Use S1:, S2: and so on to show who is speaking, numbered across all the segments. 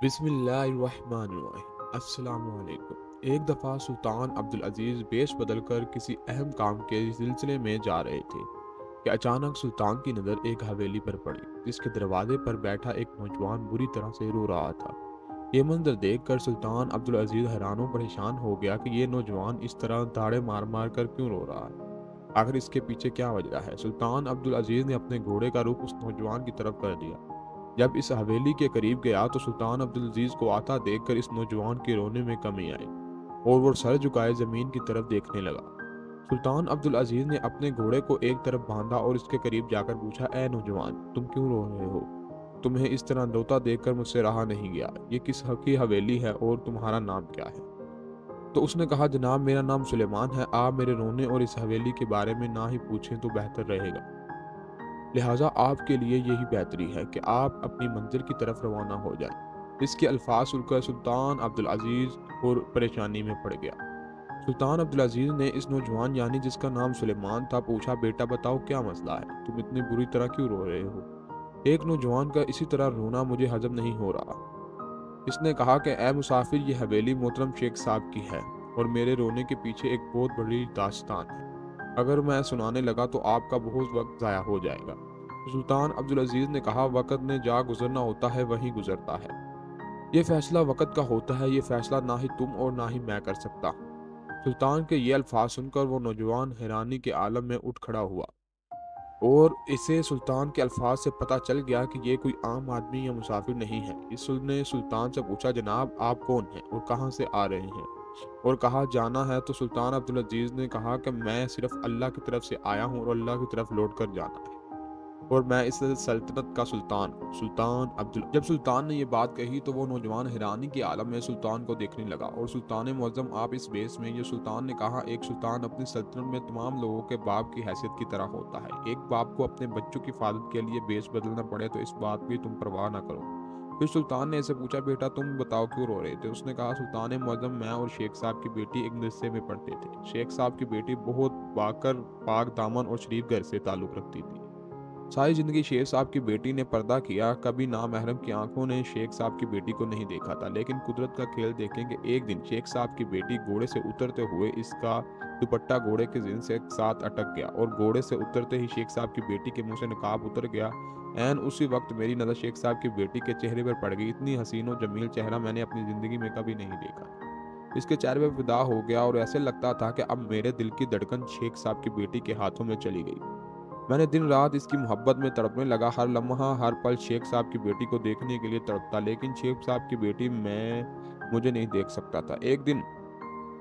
S1: بسم اللہ الرحمن الرحیم۔ السلام علیکم۔ ایک دفعہ سلطان عبدالعزیز بیش بدل کر کسی اہم کام کے سلسلے میں جا رہے تھے کہ اچانک سلطان کی نظر ایک حویلی پر پڑی جس کے دروازے پر بیٹھا ایک نوجوان بری طرح سے رو رہا تھا۔ یہ منظر دیکھ کر سلطان عبدالعزیز حیران و پریشان ہو گیا کہ یہ نوجوان اس طرح داڑے مار مار کر کیوں رو رہا ہے، آخر اس کے پیچھے کیا وجہ ہے۔ سلطان عبدالعزیز نے اپنے گھوڑے کا رخ اس نوجوان کی طرف کر دیا۔ جب اس حویلی کے قریب گیا تو سلطان عبدالعزیز کو آتا دیکھ کر اس نوجوان کے رونے میں کمی آئی اور وہ سر جھکائے زمین کی طرف دیکھنے لگا۔ سلطان عبدالعزیز نے اپنے گھوڑے کو ایک طرف باندھا اور اس کے قریب جا کر پوچھا، اے نوجوان، تم کیوں رو رہے ہو؟ تمہیں اس طرح روتا دیکھ کر مجھ سے رہا نہیں گیا۔ یہ کس حق کی حویلی ہے اور تمہارا نام کیا ہے؟ تو اس نے کہا، جناب، میرا نام سلیمان ہے۔ آپ میرے رونے اور اس حویلی کے بارے میں نہ ہی پوچھیں تو بہتر رہے گا۔ لہٰذا آپ کے لیے یہی بہتری ہے کہ آپ اپنی منزل کی طرف روانہ ہو جائیں۔ اس کے الفاظ سن کر سلطان عبدالعزیز اور پریشانی میں پڑ گیا۔ سلطان عبدالعزیز نے اس نوجوان یعنی جس کا نام سلیمان تھا پوچھا، بیٹا بتاؤ کیا مسئلہ ہے؟ تم اتنی بری طرح کیوں رو رہے ہو؟ ایک نوجوان کا اسی طرح رونا مجھے ہضم نہیں ہو رہا۔ اس نے کہا کہ اے مسافر، یہ حویلی محترم شیخ صاحب کی ہے اور میرے رونے کے پیچھے ایک بہت بڑی داستان ہے۔ اگر میں سنانے لگا تو آپ کا بہت وقت ضائع ہو جائے گا۔ سلطان عبدالعزیز نے کہا، وقت نے جہاں گزرنا ہوتا ہے وہیں گزرتا ہے۔ یہ فیصلہ وقت کا ہوتا ہے، یہ فیصلہ نہ ہی تم اور نہ ہی میں کر سکتا۔ سلطان کے یہ الفاظ سن کر وہ نوجوان حیرانی کے عالم میں اٹھ کھڑا ہوا اور اسے سلطان کے الفاظ سے پتہ چل گیا کہ یہ کوئی عام آدمی یا مسافر نہیں ہے۔ اس نے سلطان سے پوچھا، جناب آپ کون ہیں اور کہاں سے آ رہے ہیں؟ اور کہا جانا ہے تو سلطان عبدالعزیز نے کہا کہ میں صرف اللہ کی طرف سے آیا ہوں اور اللہ کی طرف لوٹ کر جانا ہے، اور میں اس سلطنت کا سلطان ہوں۔ جب سلطان نے یہ بات کہی تو وہ نوجوان حیرانی کے عالم میں سلطان کو دیکھنے لگا، اور سلطان معظم آپ اس بیس میں یہ سلطان نے کہا، ایک سلطان اپنی سلطنت میں تمام لوگوں کے باپ کی حیثیت کی طرح ہوتا ہے۔ ایک باپ کو اپنے بچوں کی حفاظت کے لیے بیس بدلنا پڑے تو اس بات کی تم پرواہ نہ کرو۔ پھر سلطان نے اسے پوچھا، بیٹا تم بتاؤ کیوں رو رہے تھے؟ اس نے کہا، سلطان معظم، میں اور شیخ صاحب کی بیٹی ایک مدرسے میں پڑھتے تھے۔ شیخ صاحب کی بیٹی بہت باکر، پاک دامن اور شریف گھر سے تعلق رکھتی تھی۔ ساری زندگی شیخ صاحب کی بیٹی نے پردہ کیا، کبھی نامحرم کی آنکھوں نے شیخ صاحب کی بیٹی کو نہیں دیکھا تھا، لیکن قدرت کا کھیل دیکھیں کہ ایک دن شیخ صاحب کی بیٹی گھوڑے سے اترتے ہوئے اس کا دوپٹہ گھوڑے کے زین سے ساتھ اٹک گیا اور گھوڑے سے اترتے ہی شیخ صاحب کی بیٹی کے منہ سے نقاب اتر گیا۔ عین اسی وقت میری نظر شیخ صاحب کی بیٹی کے چہرے پر پڑ گئی۔ اتنی حسین و جمیل چہرہ میں نے اپنی زندگی میں کبھی نہیں دیکھا۔ اس کے چہرے پر فدا ہو گیا اور ایسے لگتا تھا کہ اب میرے دل کی دھڑکن شیخ صاحب کی بیٹی کے ہاتھوں میں چلی گئی۔ میں نے دن رات اس کی محبت میں تڑپنے لگا، ہر لمحہ ہر پل شیخ صاحب کی بیٹی کو دیکھنے کے لیے تڑپتا، لیکن شیخ صاحب کی بیٹی مجھے نہیں دیکھ سکتا تھا۔ ایک دن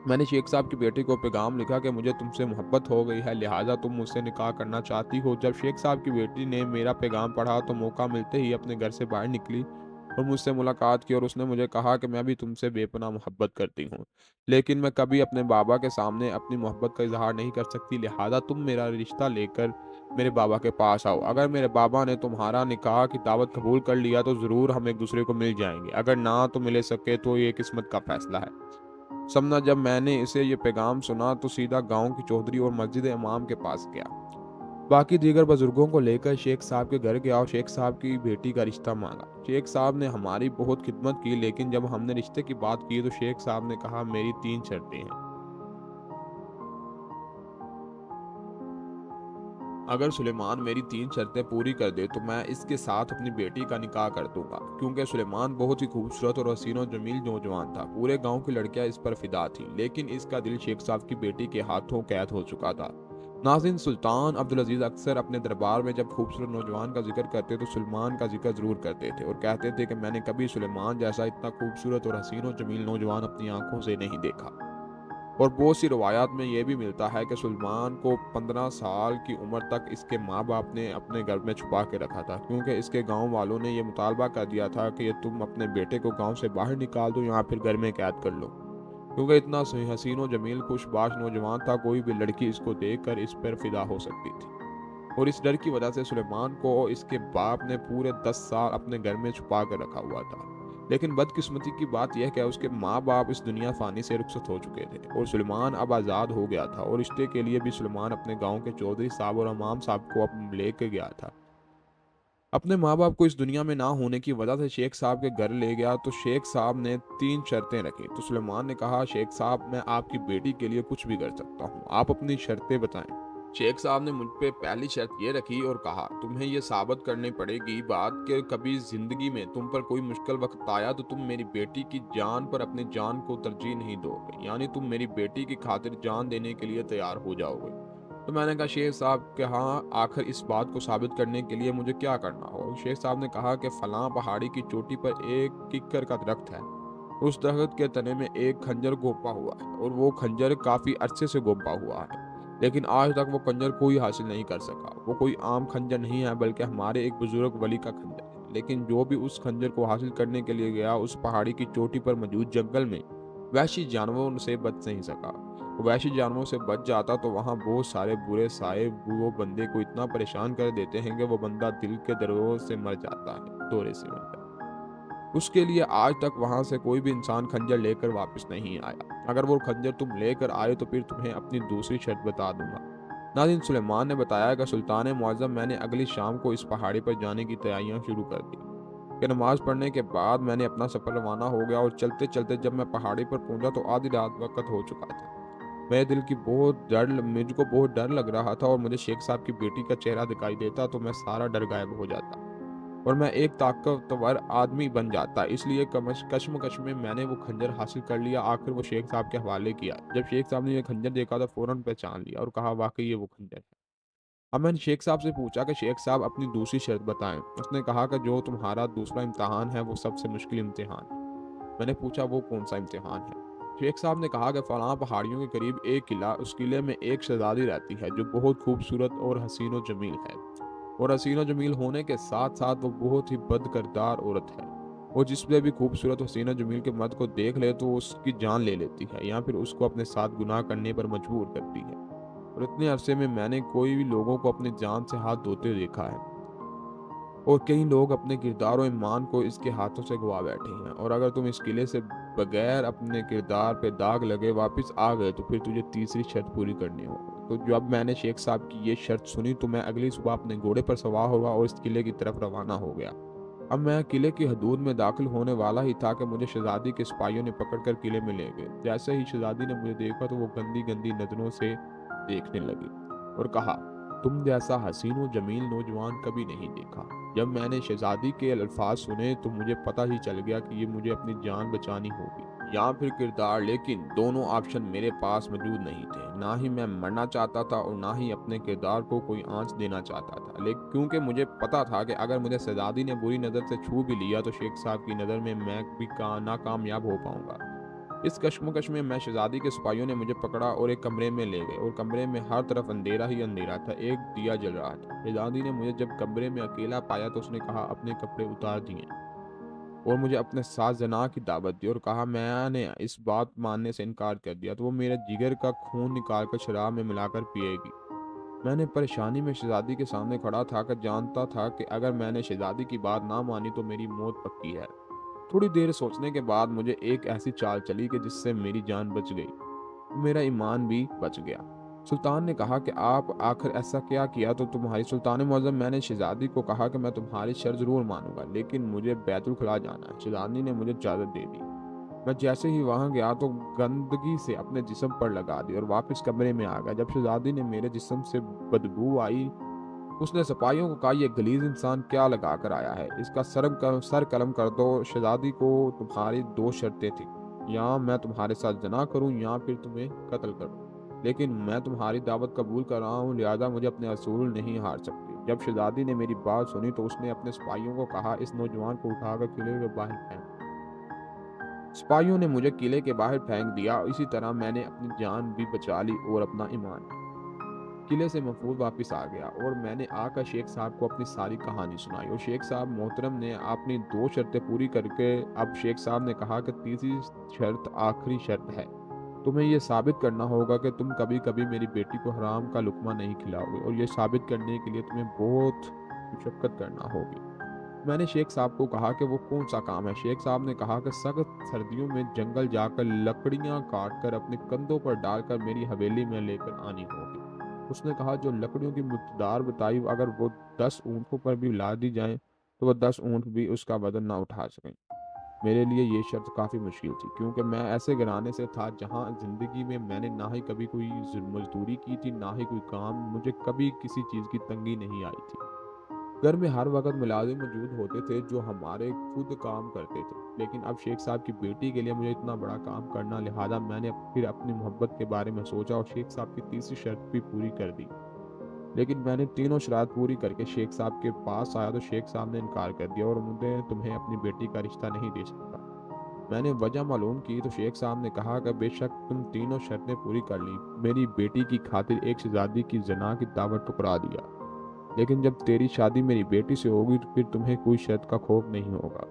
S1: میں نے شیخ صاحب کی بیٹی کو پیغام لکھا کہ مجھے تم سے محبت ہو گئی ہے، لہٰذا تم مجھ سے نکاح کرنا چاہتی ہو۔ جب شیخ صاحب کی بیٹی نے میرا پیغام پڑھا تو موقع ملتے ہی اپنے گھر سے باہر نکلی اور مجھ سے ملاقات کی، اور اس نے مجھے کہا کہ میں بھی تم سے بے پناہ محبت کرتی ہوں، لیکن میں کبھی اپنے بابا کے سامنے اپنی محبت کا اظہار نہیں کر سکتی، لہٰذا تم میرا رشتہ لے کر میرے بابا کے پاس آؤ۔ اگر میرے بابا نے تمہارا نکاح کی دعوت قبول کر لیا تو ضرور ہم ایک دوسرے کو مل جائیں گے، اگر نہ تو ملے سکے تو یہ قسمت کا فیصلہ ہے۔ سمجھا، جب میں نے اسے یہ پیغام سنا تو سیدھا گاؤں کی چودھری اور مسجد امام کے پاس گیا، باقی دیگر بزرگوں کو لے کر شیخ صاحب کے گھر گیا اور شیخ صاحب کی بیٹی کا رشتہ مانگا۔ شیخ صاحب نے ہماری بہت خدمت کی، لیکن جب ہم نے رشتے کی بات کی تو شیخ صاحب نے کہا، میری 3 شرطیں ہیں۔ اگر سلیمان میری 3 شرطیں پوری کر دے تو میں اس کے ساتھ اپنی بیٹی کا نکاح کر دوں گا۔ کیونکہ سلیمان بہت ہی خوبصورت اور حسین و جمیل نوجوان تھا، پورے گاؤں کی لڑکیاں اس پر فدا تھیں، لیکن اس کا دل شیخ صاحب کی بیٹی کے ہاتھوں قید ہو چکا تھا۔ ناظرین، سلطان عبدالعزیز اکثر اپنے دربار میں جب خوبصورت نوجوان کا ذکر کرتے تو سلیمان کا ذکر ضرور کرتے تھے اور کہتے تھے کہ میں نے کبھی سلیمان جیسا اتنا خوبصورت اور حسین و جمیل نوجوان اپنی آنکھوں سے نہیں دیکھا۔ اور بہت سی روایات میں یہ بھی ملتا ہے کہ سلمان کو 15 سال کی عمر تک اس کے ماں باپ نے اپنے گھر میں چھپا کے رکھا تھا، کیونکہ اس کے گاؤں والوں نے یہ مطالبہ کر دیا تھا کہ یہ تم اپنے بیٹے کو گاؤں سے باہر نکال دو یا پھر گھر میں قید کر لو۔ کیونکہ اتنا حسین و جمیل خوش باش نوجوان تھا، کوئی بھی لڑکی اس کو دیکھ کر اس پر فدا ہو سکتی تھی، اور اس ڈر کی وجہ سے سلیمان کو اس کے باپ نے پورے 10 سال اپنے گھر میں چھپا کر رکھا ہوا تھا۔ لیکن بدقسمتی کی بات یہ ہے کہ اس کے ماں باپ اس دنیا فانی سے رخصت ہو چکے تھے اور سلیمان اب آزاد ہو گیا تھا، اور رشتے کے لیے بھی سلیمان اپنے گاؤں کے چودھری صاحب اور امام صاحب کو اب لے کے گیا تھا۔ اپنے ماں باپ کو اس دنیا میں نہ ہونے کی وجہ سے شیخ صاحب کے گھر لے گیا تو شیخ صاحب نے 3 شرطیں رکھی۔ تو سلیمان نے کہا شیخ صاحب میں آپ کی بیٹی کے لیے کچھ بھی کر سکتا ہوں، آپ اپنی شرطیں بتائیں۔ شیخ صاحب نے مجھ پہ پہلی شرط یہ رکھی اور کہا تمہیں یہ ثابت کرنی پڑے گی بات کہ کبھی زندگی میں تم پر کوئی مشکل وقت آیا تو تم میری بیٹی کی جان پر اپنی جان کو ترجیح نہیں دو گے، یعنی تم میری بیٹی کی خاطر جان دینے کے لیے تیار ہو جاؤ گے۔ تو میں نے کہا شیخ صاحب کہ ہاں آخر اس بات کو ثابت کرنے کے لیے مجھے کیا کرنا ہو؟ شیخ صاحب نے کہا کہ فلاں پہاڑی کی چوٹی پر ایک ککر کا درخت ہے، اس درخت کے تنے میں ایک خنجر گھونپا ہوا ہے اور وہ خنجر کافی عرصے سے گھونپا ہوا ہے، لیکن آج تک وہ خنجر کوئی حاصل نہیں کر سکا۔ وہ کوئی عام خنجر نہیں ہے بلکہ ہمارے ایک بزرگ ولی کا خنجر ہے، لیکن جو بھی اس خنجر کو حاصل کرنے کے لیے گیا اس پہاڑی کی چوٹی پر موجود جنگل میں وحشی جانوروں سے بچ نہیں سکا۔ وہ وحشی جانوروں سے بچ جاتا تو وہاں بہت سارے برے سائے وہ بندے کو اتنا پریشان کر دیتے ہیں کہ وہ بندہ دل کے دورے سے مر جاتا ہے، دورے سے مر جاتا ہے۔ اس کے لیے آج تک وہاں سے کوئی بھی انسان خنجر لے کر واپس نہیں آیا۔ اگر وہ خنجر تم لے کر آئے تو پھر تمہیں اپنی دوسری شرط بتا دوں گا۔ ناظرین، سلیمان نے بتایا کہ سلطان معظم میں نے اگلی شام کو اس پہاڑی پر جانے کی تیاریاں شروع کر دی کہ نماز پڑھنے کے بعد میں نے اپنا سفر روانہ ہو گیا اور چلتے چلتے جب میں پہاڑی پر پہنچا تو آدھی رات وقت ہو چکا تھا۔ مجھ کو بہت ڈر لگ رہا تھا اور مجھے شیخ صاحب کی بیٹی کا چہرہ دکھائی دیتا تو میں سارا ڈر غائب ہو جاتا اور میں ایک طاقتور آدمی بن جاتا۔ اس لیے کشمکش میں نے وہ خنجر حاصل کر لیا، آخر وہ شیخ صاحب کے حوالے کیا۔ جب شیخ صاحب نے یہ خنجر دیکھا تو فوراً پہچان لیا اور کہا واقعی یہ وہ خنجر ہے۔ اب میں نے شیخ صاحب سے پوچھا کہ شیخ صاحب اپنی دوسری شرط بتائیں۔ اس نے کہا کہ جو تمہارا دوسرا امتحان ہے وہ سب سے مشکل امتحان ہے۔ میں نے پوچھا وہ کون سا امتحان ہے؟ شیخ صاحب نے کہا کہ فلاں پہاڑیوں کے قریب ایک قلعہ، اس قلعے میں ایک شہزادی رہتی ہے جو بہت خوبصورت اور حسین و جمیل ہے، اور حسین و جمیل ہونے کے ساتھ ساتھ وہ بہت ہی بد کردار عورت ہے۔ وہ جس پہ بھی خوبصورت حسین و جمیل کے مرد کو دیکھ لے تو اس کی جان لے لیتی ہے یا پھر اس کو اپنے ساتھ گناہ کرنے پر مجبور کرتی ہے، اور اتنے عرصے میں نے کوئی بھی لوگوں کو اپنی جان سے ہاتھ دھوتے دیکھا ہے، اور کئی لوگ اپنے کردار و ایمان کو اس کے ہاتھوں سے گوا بیٹھے ہیں، اور اگر تم اس قلعے سے بغیر اپنے کردار پہ داغ لگے واپس آ گئے تو پھر تجھے تیسری شرط پوری کرنی ہوگی۔ تو جب میں نے شیخ صاحب کی یہ شرط سنی تو میں اگلی صبح اپنے گھوڑے پر سوار ہوا اور اس قلعے کی طرف روانہ ہو گیا۔ اب میں قلعے کی حدود میں داخل ہونے والا ہی تھا کہ مجھے شہزادی کے سپاہیوں نے پکڑ کر قلعے میں لے گئے۔ جیسے ہی شہزادی نے مجھے دیکھا تو وہ گندی گندی نظروں سے دیکھنے لگی اور کہا تم جیسا حسین و جمیل نوجوان کبھی نہیں دیکھا۔ جب میں نے شہزادی کے الفاظ سنے تو مجھے پتہ ہی چل گیا کہ یہ مجھے اپنی جان بچانی ہوگی یا پھر کردار، لیکن دونوں آپشن میرے پاس موجود نہیں تھے۔ نہ ہی میں مرنا چاہتا تھا اور نہ ہی اپنے کردار کو کوئی آنچ دینا چاہتا تھا، لیکن کیونکہ مجھے پتہ تھا کہ اگر مجھے شہزادی نے بری نظر سے چھو بھی لیا تو شیخ صاحب کی نظر میں بھی ناکامیاب ہو پاؤں گا۔ اس کشمکش میں شہزادی کے سپاہیوں نے مجھے پکڑا اور ایک کمرے میں لے گئے، اور کمرے میں ہر طرف اندھیرا ہی اندھیرا تھا، ایک دیا جل رہا تھا۔ شہزادی نے مجھے جب کمرے میں اکیلا پایا تو اس نے کہا اپنے کپڑے اتار دیے اور مجھے اپنے ساتھ زنا کی دعوت دی اور کہا میں نے اس بات ماننے سے انکار کر دیا تو وہ میرے جگر کا خون نکال کر شراب میں ملا کر پیے گی۔ میں نے پریشانی میں شہزادی کے سامنے کھڑا تھا کہ جانتا تھا کہ اگر میں نے شہزادی کی بات نہ مانی تو میری موت پکی ہے۔ تھوڑی دیر سوچنے کے بعد مجھے ایک ایسی چال چلی کہ جس سے میری جان بچ گئی، میرا ایمان بھی بچ گیا۔ سلطان نے کہا کہ آپ آخر ایسا کیا کیا تو تمہاری سلطان معظم؟ میں نے شہزادی کو کہا کہ میں تمہاری شرط ضرور مانوں گا لیکن مجھے بیت الخلا جانا ہے۔ شہزادی نے مجھے اجازت دے دی۔ میں جیسے ہی وہاں گیا تو گندگی سے اپنے جسم پر لگا دی اور واپس کمرے میں آ گیا۔ جب شہزادی نے میرے جسم سے بدبو آئی اس نے سپاہیوں کو کہا یہ غلیظ انسان کیا لگا کر آیا ہے، اس کا سر قلم کر دو۔ شہزادی کو تمہاری 2 شرطیں تھیں، یا میں تمہارے ساتھ زنا کروں یا پھر تمہیں قتل کروں، لیکن میں تمہاری دعوت قبول کر رہا ہوں لہذا مجھے اپنے اصول نہیں ہار سکتی۔ جب شہزادی نے میری بات سنی تو اس نے اپنے سپاہیوں کو کہا اس نوجوان کو اٹھا کر قلعے کے باہر پھینک۔ سپاہیوں نے مجھے قلعے کے باہر پھینک دیا، اسی طرح میں نے اپنی جان بھی بچا لی اور اپنا ایمان۔ قلعے سے محفوظ واپس آ گیا اور میں نے آ کر شیخ صاحب کو اپنی ساری کہانی سنائی، اور شیخ صاحب محترم نے اپنی 2 شرطیں پوری کر کے اب شیخ صاحب نے کہا کہ تیسری شرط آخری شرط ہے، تمہیں یہ ثابت کرنا ہوگا کہ تم کبھی کبھی میری بیٹی کو حرام کا لقمہ نہیں کھلاؤ گے، اور یہ ثابت کرنے کے لیے تمہیں بہت مشقت کرنا ہوگی۔ میں نے شیخ صاحب کو کہا کہ وہ کون سا کام ہے؟ شیخ صاحب نے کہا کہ سخت سردیوں میں جنگل جا کر لکڑیاں کاٹ کر اپنے کندھوں پر ڈال کر میری حویلی میں لے کر آنی ہوگی۔ اس نے کہا جو لکڑیوں کی مقدار بتائی اگر وہ 10 اونٹوں پر بھی لا دی جائیں تو وہ 10 اونٹ بھی اس کا وزن نہ اٹھا سکیں۔ میرے لیے یہ شرط کافی مشکل تھی، کیونکہ میں ایسے گھرانے سے تھا جہاں زندگی میں نے نہ ہی کبھی کوئی مزدوری کی تھی، نہ ہی کوئی کام، مجھے کبھی کسی چیز کی تنگی نہیں آئی تھی۔ گھر میں ہر وقت ملازم موجود ہوتے تھے جو ہمارے خود کام کرتے تھے، لیکن اب شیخ صاحب کی بیٹی کے لیے مجھے اتنا بڑا کام کرنا، لہٰذا میں نے پھر اپنی محبت کے بارے میں سوچا اور شیخ صاحب کی تیسری شرط بھی پوری کر دی۔ لیکن میں نے تینوں شرائط پوری کر کے شیخ صاحب کے پاس آیا تو شیخ صاحب نے انکار کر دیا اور مجھے تمہیں اپنی بیٹی کا رشتہ نہیں دے سکتا۔ میں نے وجہ معلوم کی تو شیخ صاحب نے کہا کہ بے شک تم تینوں شرطیں پوری کر لی، میری بیٹی کی خاطر ایک شہزادی کی زنا کی دعوت ٹکرا دیا، لیکن جب تیری شادی میری بیٹی سے ہوگی تو پھر تمہیں کوئی شرط کا خوف نہیں ہوگا۔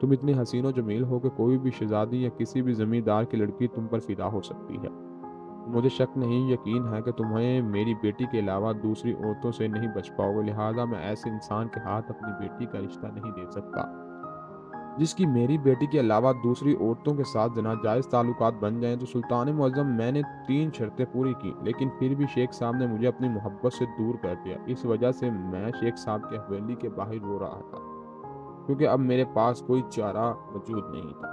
S1: تم اتنی حسین و جمیل ہو کہ کوئی بھی شہزادی یا کسی بھی زمیندار کی لڑکی تم پر فدا ہو سکتی ہے۔ مجھے شک نہیں، یقین ہے کہ تمہیں میری بیٹی کے علاوہ دوسری عورتوں سے نہیں بچ پاؤ گے، لہٰذا میں ایسے انسان کے ہاتھ اپنی بیٹی کا رشتہ نہیں دے سکتا جس کی میری بیٹی کے علاوہ دوسری عورتوں کے ساتھ ناجائز تعلقات بن جائیں۔ تو سلطان معظم، میں نے 3 شرطیں پوری کی، لیکن پھر بھی شیخ صاحب نے مجھے اپنی محبت سے دور کر دیا۔ اس وجہ سے میں شیخ صاحب کی حویلی کے باہر رو رہا تھا، کیونکہ اب میرے پاس کوئی چارہ موجود نہیں تھا۔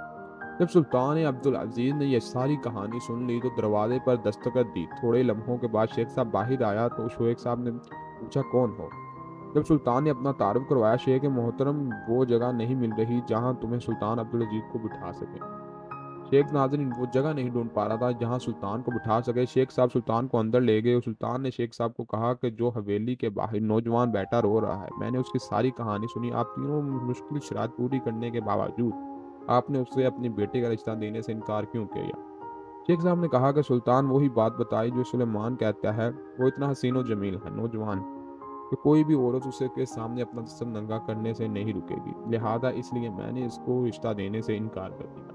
S1: جب سلطان عبدالعزیز نے یہ ساری کہانی سن لی تو دروازے پر دستک دی۔ تھوڑے لمحوں کے بعد شیخ صاحب باہر آیا تو شیخ صاحب نے پوچھا کون ہو؟ جب سلطان نے اپنا تعارف کروایا، شیخ محترم وہ جگہ نہیں مل رہی جہاں تمہیں سلطان عبدالعزیز کو بٹھا سکے۔ شیخ ناظرین وہ جگہ نہیں ڈھونڈ پا رہا تھا جہاں سلطان کو بٹھا سکے۔ شیخ صاحب سلطان کو اندر لے گئے اور سلطان نے شیخ صاحب کو کہا کہ جو حویلی کے باہر نوجوان بیٹھا رو رہا ہے، میں نے اس کی ساری کہانی سنی۔ آپ تینوں مشکل شرائط پوری کرنے کے باوجود آپ نے اس سے اپنی بیٹے کا رشتہ دینے سے انکار کیوں کیا؟ شیخ صاحب نے کہا کہ سلطان وہی بات بتائی جو سلیمان کہتا ہے، وہ اتنا حسین و جمیل ہے نوجوان کہ کوئی بھی عورت اسے کے سامنے اپنا جسم ننگا کرنے سے نہیں رکے گی، لہذا اس لیے میں نے اس کو رشتہ دینے سے انکار کر دیا۔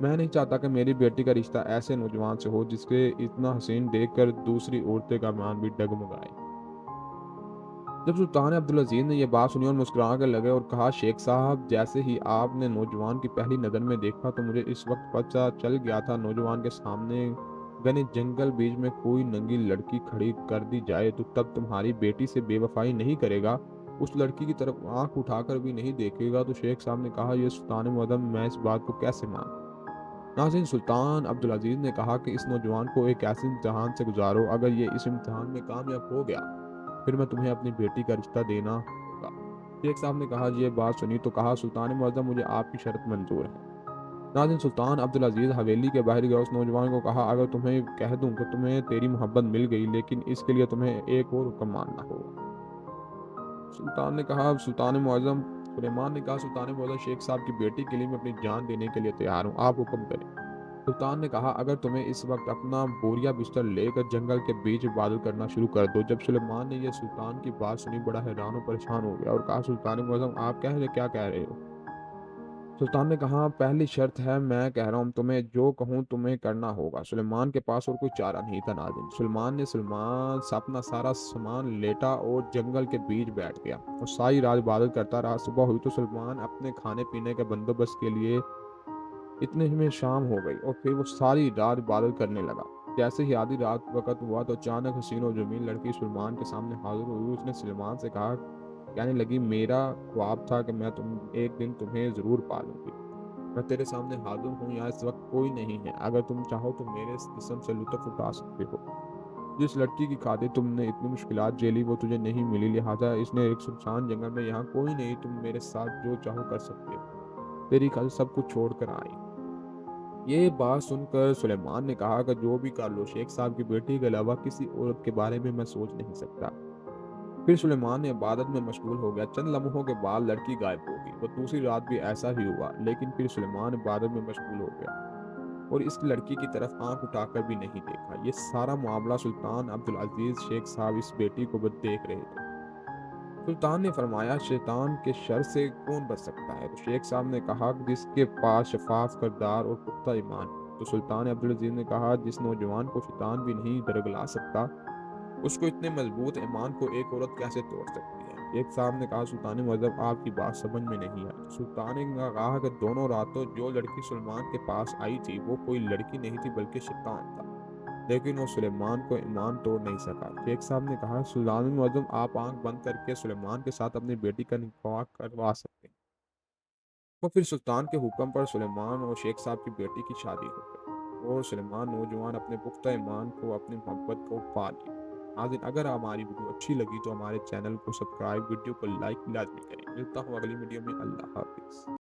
S1: میں نہیں چاہتا کہ میری بیٹی کا رشتہ ایسے نوجوان سے ہو جس کے اتنا حسین دیکھ کر دوسری عورتیں کا مان بھی ڈگمگائے۔ جب سلطان عبدالعزیز نے یہ بات سنی اور مسکرا کر لگے اور کہا شیخ صاحب، جیسے ہی آپ نے نوجوان کی پہلی نظر میں دیکھا تو مجھے اس وقت پتہ چل گیا تھا نوجوان کے سامنے گھنے جنگل بیچ میں کوئی ننگی لڑکی کھڑی کر دی جائے تو تب تمہاری بیٹی سے بے وفائی نہیں کرے گا، اس لڑکی کی طرف آنکھ اٹھا کر بھی نہیں دیکھے گا؟ تو شیخ صاحب نے کہا یہ سلطان معظم، میں اس بات کو کیسے مانوں؟ ناظرین، سلطان عبدالعزیز نے کہا کہ اس نوجوان کو ایک ایسے امتحان سے گزارو، اگر یہ اس امتحان میں کامیاب ہو گیا پھر میں تمہیں اپنی بیٹی کا رشتہ دینا ہوگا۔ شیخ صاحب نے کہا یہ بات سنی تو کہا سلطان معظم، مجھے آپ کی شرط منظور ہے۔ ناظرین، سلطان عبدالعزیز حویلی کے باہر گیا، اس نوجوان کو کہا اگر تمہیں کہہ دوں کہ تمہیں تیری محبت مل گئی، لیکن اس کے لیے تمہیں ایک اور حکم ماننا ہوگا۔ سلطان معظم سلیمان نے کہا سلطان معظم، شیخ صاحب کی بیٹی کے لیے میں اپنی جان دینے کے لیے تیار ہوں، آپ حکم کریں۔ سلطان نے کہا اگر تمہیں اس وقت اپنا بوریا بستر لے کر جنگل کے بیچ عبادت کرنا شروع کر دو۔ جب سلیمان نے یہ سلطان کی بات سنی بڑا حیران و پریشان ہو گیا اور کہا سلطان معظم، آپ کیا کہہ رہے ہو؟ سلطان نے کہا پہلی شرط ہے، میں کہہ رہا ہوں تمہیں جو کہوں تمہیں کرنا ہوگا۔ سلیمان کے پاس اور کوئی چارہ نہیں تھا۔ ناظرین، سلیمان نے اپنا سارا سامان لیٹا اور جنگل کے بیچ بیٹھ گیا اور ساری رات عبادت کرتا رہا۔ صبح ہوئی تو سلیمان اپنے کھانے پینے کے بندوبست کے لیے اتنے میں شام ہو گئی اور پھر وہ ساری رات عبادت کرنے لگا۔ جیسے ہی آدھی رات وقت ہوا تو اچانک حسین و جمیل لڑکی سلیمان کے سامنے حاضر ہوئی۔ اس نے سلیمان سے کہا، کہنے لگی میرا خواب تھا کہ میں ایک دن تمہیں ضرور پالوں گی۔ میں تیرے سامنے حاضر ہوں، یہاں اس وقت کوئی نہیں ہے، اگر تم چاہو تو میرے اس جسم سے لطف اٹھا سکتے ہو۔ جس لڑکی کی خاطر تم نے اتنی مشکلات جھیلی وہ تجھے نہیں ملی، لہٰذا اس نے ایک سنسان جنگل میں یہاں کوئی نہیں، تم میرے ساتھ جو چاہو کر سکتے ہو، تیری خاطر سب کچھ چھوڑ کر آئی۔ یہ بات سن کر سلیمان نے کہا کہ جو بھی کر لو، شیخ صاحب کی بیٹی کے علاوہ کسی عورت کے بارے میں سوچ نہیں سکتا۔ پھر سلیمان نے عبادت میں مشغول ہو گیا۔ چند لمحوں کے بعد لڑکی غائب ہو گئی۔ وہ دوسری رات بھی ایسا ہی ہوا، لیکن پھر سلیمان عبادت میں مشغول ہو گیا اور اس لڑکی کی طرف آنکھ اٹھا کر بھی نہیں دیکھا۔ یہ سارا معاملہ سلطان عبدالعزیز شیخ صاحب اس بیٹی کو بس دیکھ رہے تھے۔ سلطان نے فرمایا شیطان کے شر سے کون بچ سکتا ہے؟ تو شیخ صاحب نے کہا جس کے پاس شفاف کردار اور پختہ ایمان۔ تو سلطان عبدالعزیز نے کہا جس نوجوان کو شیطان بھی نہیں درگلا سکتا، اس کو اتنے مضبوط ایمان کو ایک عورت کیسے توڑ سکتی ہے؟ شیخ صاحب نے کہا سلطان معظم، آپ کی بات سمجھ میں نہیں آئی۔ سلطان نے کہا کہ دونوں راتوں جو لڑکی سلمان کے پاس آئی تھی وہ کوئی لڑکی نہیں تھی بلکہ شیطان تھا۔ لیکن وہ سلیمان کو ایمان توڑ نہیں سکا۔ شیخ صاحب نے کہا، سلطان معظم، آپ آنکھ بند کر کے سلیمان کے ساتھ اپنی بیٹی کا نکاح کروا سکتے ہیں۔ اور پھر سلطان کے حکم پر سلیمان اور شیخ صاحب کی بیٹی کی شادی ہو گئی، اور سلیمان نوجوان اپنے پختہ ایمان کو، اپنی محبت کو پا لیا۔ ناظرین، اگر ہماری ویڈیو اچھی لگی تو ہمارے چینل کو سبسکرائب، ویڈیو کو لائک لازمی کریں۔ ملتا ہوں اگلی ویڈیو میں۔ اللہ حافظ۔